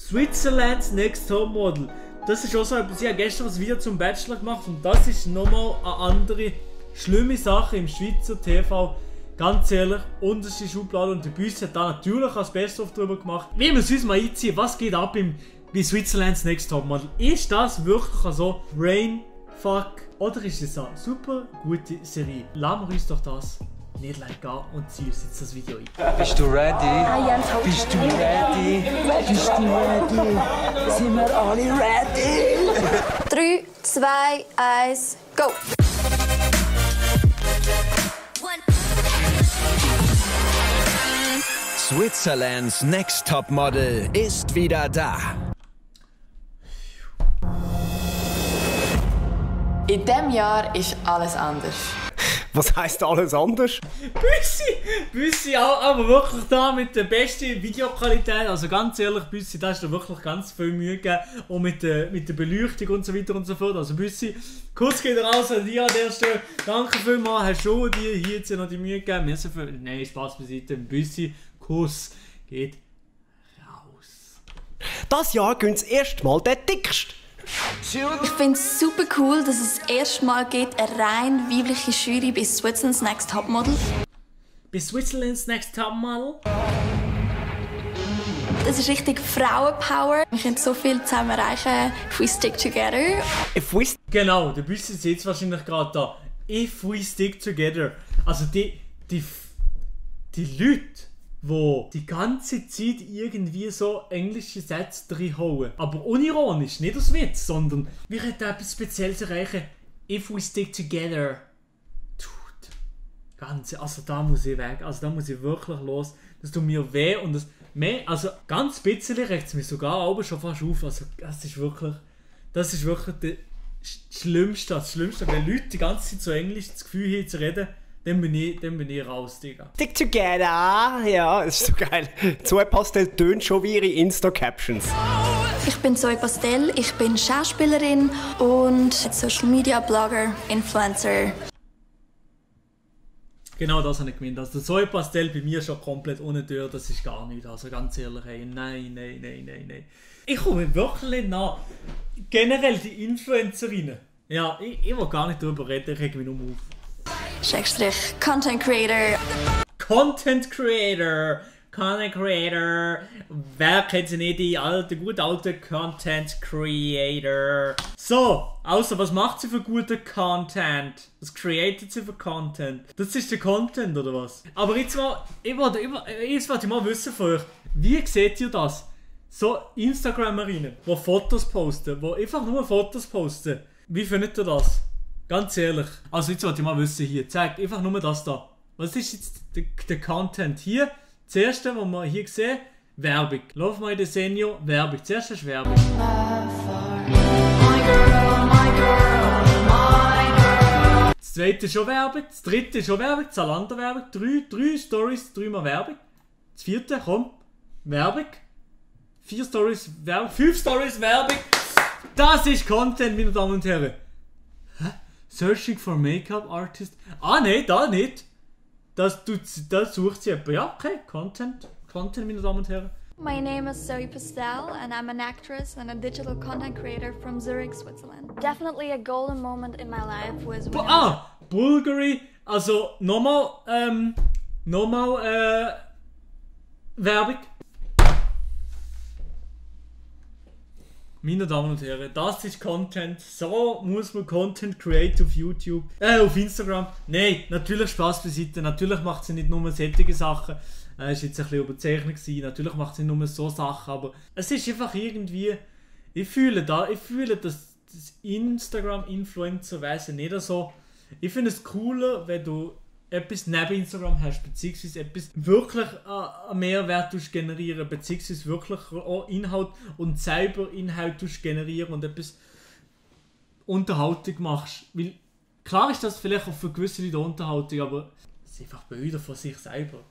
Switzerland's Next Topmodel. Das ist auch so etwas, ich habe gestern ein Video zum Bachelor gemacht und das ist nochmal eine andere schlimme Sache im Schweizer TV. Ganz ehrlich, unterste Schublade und der Büssi hat da natürlich als Best-of drüber gemacht. Wir müssen uns mal einziehen, was geht ab bei Switzerland's Next Topmodel. Ist das wirklich so Brainfuck oder ist es eine super gute Serie? Lassen wir uns doch das nicht gleich gehen und ziehen uns jetzt das Video ein. Bist du ready? Bist du ready? Bist du ready? Sind wir alle ready? 3, 2, 1, go! Switzerland's Next Topmodel ist wieder da. In diesem Jahr ist alles anders. Was heisst alles anders? Büssi, aber wirklich da mit der besten Videoqualität. Also ganz ehrlich, Büssi, da hast du wirklich ganz viel Mühe gegeben. Und mit der Beleuchtung und so weiter und so fort. Also Büssi, Kuss geht raus an dir an der Stelle. Danke vielmals, hast du dir hier jetzt noch die Mühe gegeben. Nein, Spaß beiseite. Büssi, Kuss geht raus. Das Jahr gönnt erstmal der dickste. Ich finde es super cool, dass es das erste Mal geht, eine rein weibliche Jury bei Switzerland's Next Topmodel. Bei Switzerland's Next Topmodel? Das ist richtig Frauenpower. Wir können so viel zusammen erreichen, if we stick together. Genau, der Büssi sieht es wahrscheinlich gerade da. If we stick together. Also die Leute, die ganze Zeit irgendwie so englische Sätze reinhauen. Aber unironisch, nicht aus Witz, sondern wir hätten etwas Spezielles erreichen. If we stick together. Also da muss ich weg, also da muss ich wirklich los. Das tut mir weh und das mehr, also ganz bisschen regt es mich sogar aber schon fast auf. Also das ist wirklich das Schlimmste, wenn Leute die ganze Zeit so Englisch das Gefühl haben zu reden. Dann bin ich raus, Digga. Stick together! Ja, das ist so geil. Zoe Pastel tönt schon wie ihre Insta-Captions. Ich bin Zoe Pastel, ich bin Schauspielerin und Social Media Blogger, Influencer. Genau das habe ich gemeint. Also der Zoe Pastel bei mir schon komplett ohne Tür, das ist gar nicht. Also ganz ehrlich, ey, nein. Ich komme wirklich nicht nach. Generell die Influencerinnen. Ja, ich will gar nicht darüber reden, ich reg mich nur auf. Schrägstrich Content Creator. Wer kennt sie nicht, die gute alte Content Creator? So, außer was macht sie für guten Content? Was createt sie für Content? Das ist der Content oder was? Aber jetzt wollte ich mal wissen von euch, wie seht ihr das? So Instagramerinnen, die Fotos posten, die einfach nur Fotos posten. Wie findet ihr das? Ganz ehrlich. Also jetzt wollte ich mal wissen hier. Zeigt einfach nur das da. Was ist jetzt der Content hier? Das erste, was wir hier sehen, Werbung. Love My Desenio, Werbung. Das erste ist Werbung. Das zweite ist schon Werbung. Das dritte ist schon Werbung. Zalando Werbung. Drei Stories, 3-mal Werbung. Das vierte, komm, Werbung. 4 Stories Werbung. 5 Stories Werbung. Das ist Content, meine Damen und Herren. Searching for Make-up Artist. Ah, nein, da nicht. Das sucht sie jemand. Ja, okay, Content, meine Damen und Herren. My name is Zoe Pastel and I'm an actress and a digital content creator from Zurich, Switzerland. Definitely a golden moment in my life was when Bulgari. Also nochmal Werbung. Meine Damen und Herren, das ist Content. So muss man Content create auf YouTube. Auf Instagram. Nein, natürlich Spaß beiseite. Natürlich macht sie nicht nur solche Sachen. Es war jetzt ein bisschen überzeichnet gewesen. Natürlich macht sie nicht nur so Sachen. Aber es ist einfach irgendwie. Ich fühle, dass das Instagram-Influencer weiss nicht so. Ich finde es cooler, wenn du etwas neben Instagram hast, beziehungsweise etwas wirklich einen Mehrwert generieren, beziehungsweise wirklich auch Inhalt und selber Inhalt generieren und etwas Unterhaltung machst. Weil, klar ist das vielleicht auch für gewisse Leute Unterhaltung, aber es sind einfach Bilder von sich selber.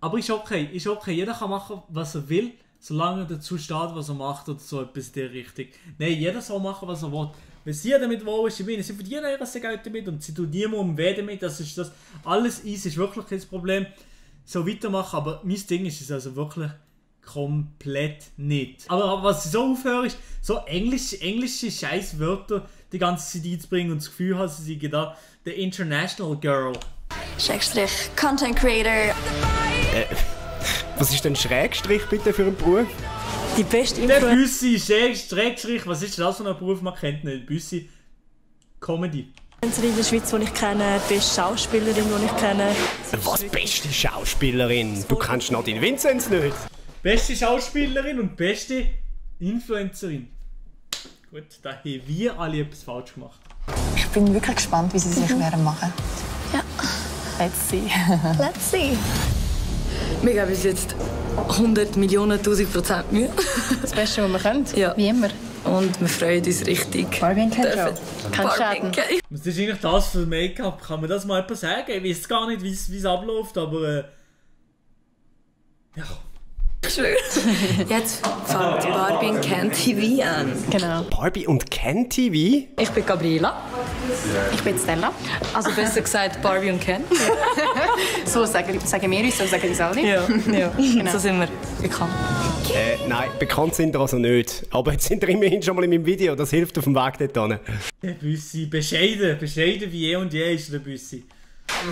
Aber ist okay. Jeder kann machen, was er will, solange er dazu steht, was er macht oder so etwas in der Richtung. Nein, jeder soll machen, was er will. Wenn sie damit wohl ist, sie verdienen ihr Geld damit und sie tun niemandem weh damit, das alles easy, ist wirklich kein Problem. So weitermachen, aber mein Ding ist es also wirklich komplett nicht. Aber was ich so aufhöre, ist, so englische Scheißwörter die ganze Zeit einzubringen und das Gefühl habe, sie sind da the international girl. Schrägstrich Content Creator. Was ist denn Schrägstrich bitte für einen Beruf? Die beste Der Influencerin. Büssi, Schrägstrich, was ist das für ein Beruf, man kennt nicht. Büssi, Comedy. In der Schweiz, die ich kenne, die beste Schauspielerin, die ich kenne. Was, beste Schauspielerin? Du kennst Nadine Vinzenz nicht? Beste Schauspielerin und beste Influencerin. Gut, da haben wir alle etwas falsch gemacht. Ich bin wirklich gespannt, wie sie sich werden machen. Ja. Let's see. Let's see. Wir geben uns jetzt 100 Millionen, 1000% Mühe. Das Beste, was wir können. Ja. Wie immer. Und wir freuen uns richtig. Barbie und Ken Show. Kein Schaden. Was ist eigentlich das für Make-up? Kann man das mal jemand sagen? Ich weiß gar nicht, wie es abläuft, aber ja. Schön. Jetzt fängt Barbie und Ken TV an. Genau. Barbie und Ken TV? Ich bin Gabriela. Ich bin Stella. Also besser gesagt Barbie und Ken. So sagen wir uns, so sagen uns alle. Ja, Genau. so sind wir bekannt. Nein, bekannt sind wir also nicht. Aber jetzt sind wir immerhin schon mal in meinem Video, das hilft auf dem Weg dorthin. Der Büssi, bescheiden wie eh und je ist der Büssi.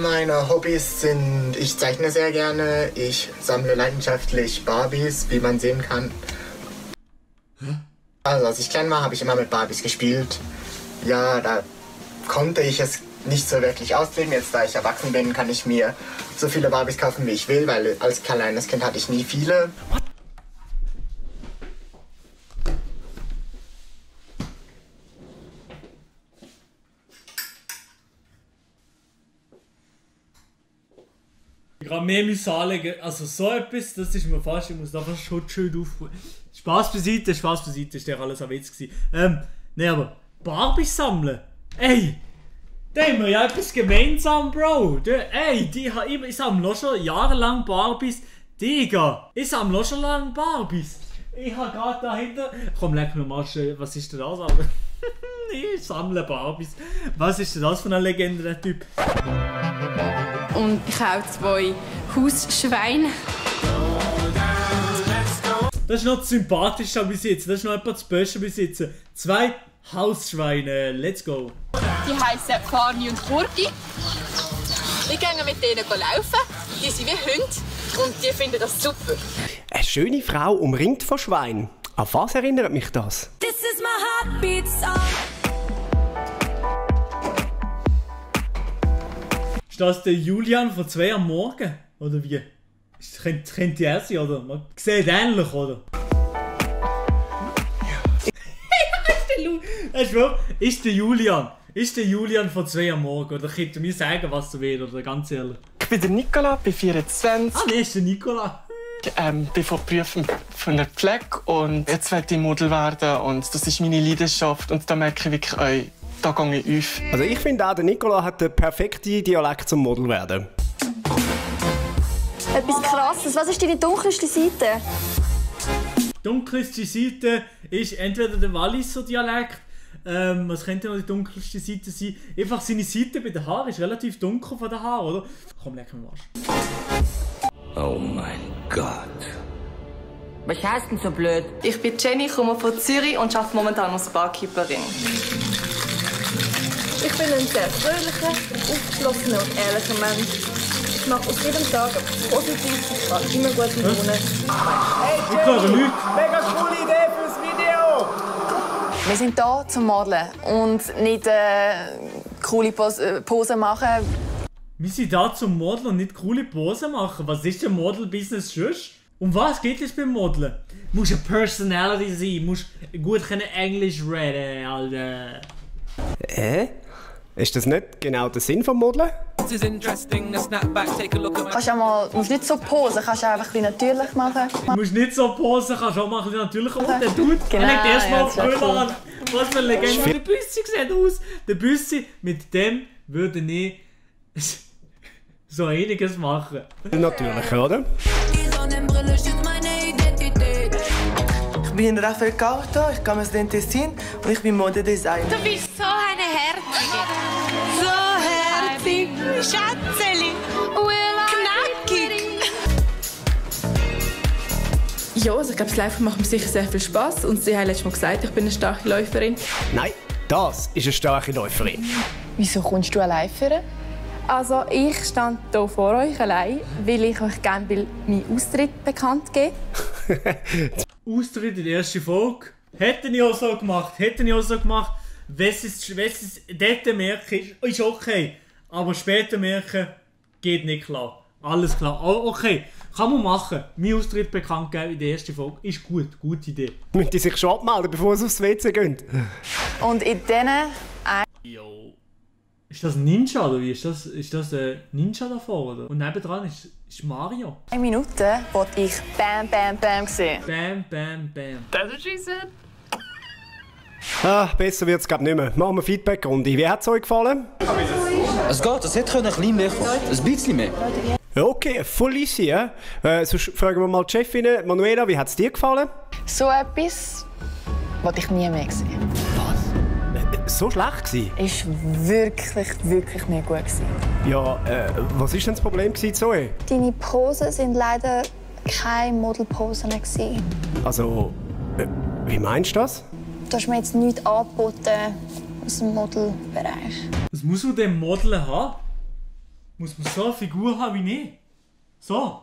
Meine Hobbys sind, ich zeichne sehr gerne, ich sammle leidenschaftlich Barbies, wie man sehen kann. Also als ich klein war, habe ich immer mit Barbies gespielt. Ja, da konnte ich es nicht so wirklich ausleben. Jetzt, da ich erwachsen bin, kann ich mir so viele Barbies kaufen, wie ich will, weil als kleines Kind hatte ich nie viele. Ich kann mehr anlegen, also so etwas, das ist mir fast, ich muss da fast schon schön aufholen. Spaß beiseite, ist ja alles ein Witz gewesen. Ne, aber Barbies sammeln? Ey! Da haben wir ja etwas gemeinsam, Bro! Ich sammle auch schon jahrelang Barbies. Digga! Ich sammle auch schon lange Barbies. Ich habe gerade dahinter... Komm, leck mir mal schön, was ist denn das, Alter? Ich sammle Barbies. Was ist denn das für eine Legende, der Typ? Und ich habe auch 2 Hausschweine. Das ist noch das Sympathischste bis jetzt. Das ist noch etwas das Beste bis jetzt. 2 Hausschweine. Let's go. Die heißen Farni und Kurti. Wir gehen mit denen laufen. Die sind wie Hunde und die finden das super. Eine schöne Frau umringt von Schweinen. An was erinnert mich das? This is my heartbeat song. Ist das der Julian von 2 am Morgen? Oder wie? Könnte er sein, oder? Man sieht ähnlich, oder? Ist der Julian von 2 am Morgen? Oder könnt ihr mir sagen, was du willst, oder ganz ehrlich? Ich bin der Nicola, bin 24. Ah, nee, ist der Nicola. Bin von Berufen von der Pflege und jetzt will ich Model werden und das ist meine Leidenschaft und da merke ich wirklich auch, da gehe ich auf. Also ich finde auch, der Nicola hat den perfekten Dialekt zum Model werden. Etwas Krasses. Was ist deine dunkelste Seite? Die dunkelste Seite ist entweder der Walliser Dialekt. Was könnte noch die dunkelste Seite sein? Einfach seine Seite bei den Haaren ist relativ dunkel von den Haaren, oder? Komm, leck mir Arsch. Oh mein Gott. Was heißt denn so blöd? Ich bin Jenny, komme von Zürich und arbeite momentan als Barkeeperin. Ich bin ein sehr fröhlicher, aufgeschlossener und ehrlicher Mensch. Ich mache aus jedem Tag etwas Positives, ich kann immer gute Laune. Ich höre nichts. Mega coole Idee fürs Video! Wir sind hier zum Modeln und nicht coole Posen machen. Wir sind da zum Modeln und nicht coole Posen machen. Was ist denn Model-Business sonst? Um was geht es beim Modeln? Du musst eine Personality sein, du musst gut Englisch reden, Alter. Ist das nicht genau der Sinn vom Modeln? Kannst auch mal, musst nicht so posen, kannst auch einfach ein bisschen natürlich machen. Du musst nicht so posen, kannst auch mal ein bisschen natürlich. Und der Dude, Genau, er legt erstmal ja, auf das ist Brüller cool. an. Was für eine Legende. Der Büssi sieht aus. Der Büssi, mit dem würde ich so einiges machen. Natürlich, oder? Ich bin Raphael Carto, ich komme aus dem Tessin und ich bin Modedesigner. Du bist so eine Herzige. So herzig. Schatzeli. Knackig. Ja, also ich glaube, das Laufen macht mir sicher sehr viel Spass. Und sie haben letztes Mal gesagt, ich bin eine starke Läuferin. Nein, das ist eine starke Läuferin. Wieso kommst du allein führen? Also ich stand hier vor euch allein, weil ich euch gerne meinen Austritt bekannt geben. Austritt in der ersten Folge. Hätte ich auch so gemacht. Wenn es dort merke, ist okay. Aber später merken, geht nicht klar. Alles klar. Okay, kann man machen. Mein Austritt bekannt geben in der ersten Folge ist gut. Gute Idee. Müssen die sich schon abmelden, bevor sie aufs WC gehen? Und in diesen... Jo. Ist das ein Ninja oder wie? Ist das ein Ninja davor? Oder? Und nebendran ist Mario. 1 Minute wollte ich Bam Bam Bam sehen. Bam Bam Bam. That's what she said. Besser wird es glaube nicht mehr. Machen wir Feedback-Runde. Wie hat es euch gefallen? Es geht, es hätte ein bisschen mehr kommen. Ein bisschen mehr. Okay, voll easy, ja? Sonst fragen wir mal die Chefin. Manuela, wie hat es dir gefallen? So etwas wollte ich nie mehr sehen. Was? So schlecht gewesen? Es war wirklich nicht gut gewesen. Ja, was war denn das Problem gewesen, Zoe? Deine Posen sind leider keine Modelposen gewesen. Also, wie meinst du das? Du hast mir jetzt nichts angeboten aus dem Modelbereich. Was muss man denn Modeln haben? Muss man so eine Figur haben wie ich? So?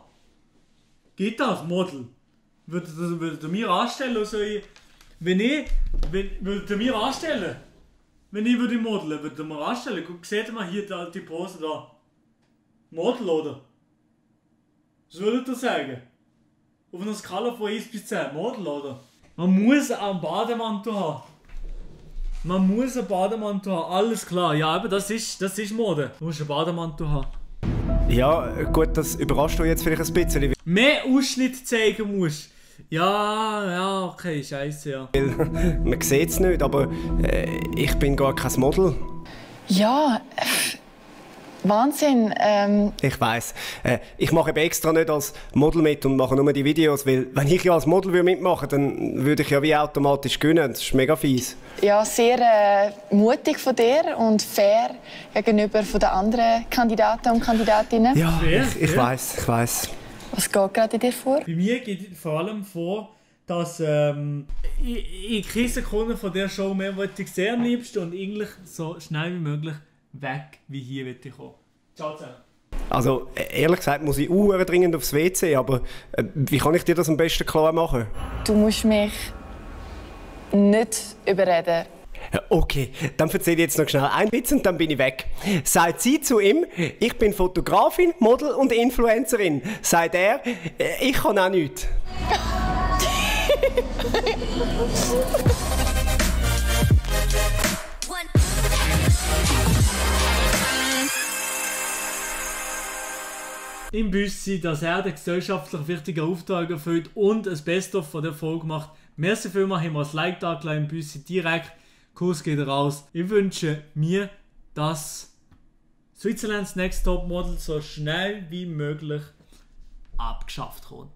Geht das, Model? Würdet ihr mir anstellen? Also würdet ihr mir anstellen? Wenn ich würde modeln, würdet ihr mir anstellen? Seht ihr mal hier die Pose da? Model, oder? Was würdet ihr sagen? Auf einer Skala von 1 bis 10. Model, oder? Man muss einen Bademantel haben. Alles klar. Ja, aber das ist Mode. Du musst einen Bademantel haben. Ja, gut, das überrascht euch jetzt vielleicht ein bisschen. Mehr Ausschnitt zeigen musst. Ja, okay, scheiße, ja. Man sieht es nicht, aber ich bin gar kein Model. Ja, Wahnsinn. Ich weiss. Ich mache eben extra nicht als Model mit und mache nur die Videos, weil wenn ich ja als Model mitmachen würde, dann würde ich ja wie automatisch gewinnen. Das ist mega fies. Ja, sehr mutig von dir und fair gegenüber von den anderen Kandidaten und Kandidatinnen. Ja, ich weiss. Was geht gerade in dir vor? Bei mir geht vor allem vor, dass ich keine Sekunde von dieser Show mehr wollte ich sehr am liebsten und eigentlich so schnell wie möglich weg wie hier will ich kommen. Ciao zusammen. Also, ehrlich gesagt muss ich dringend aufs WC, aber wie kann ich dir das am besten klar machen? Du musst mich nicht überreden. Okay, dann erzähle ich jetzt noch schnell einen Witz und dann bin ich weg. Sagt sie zu ihm, ich bin Fotografin, Model und Influencerin. Sagt er, ich kann auch nichts. Im Büssi, dass er den gesellschaftlich wichtigen Auftrag erfüllt und ein Best-of von der Folge macht. Merci vielmals, haben wir ein Like da im Büssi direkt. Kurs geht raus. Ich wünsche mir, dass Switzerlands Next Top Model so schnell wie möglich abgeschafft wird.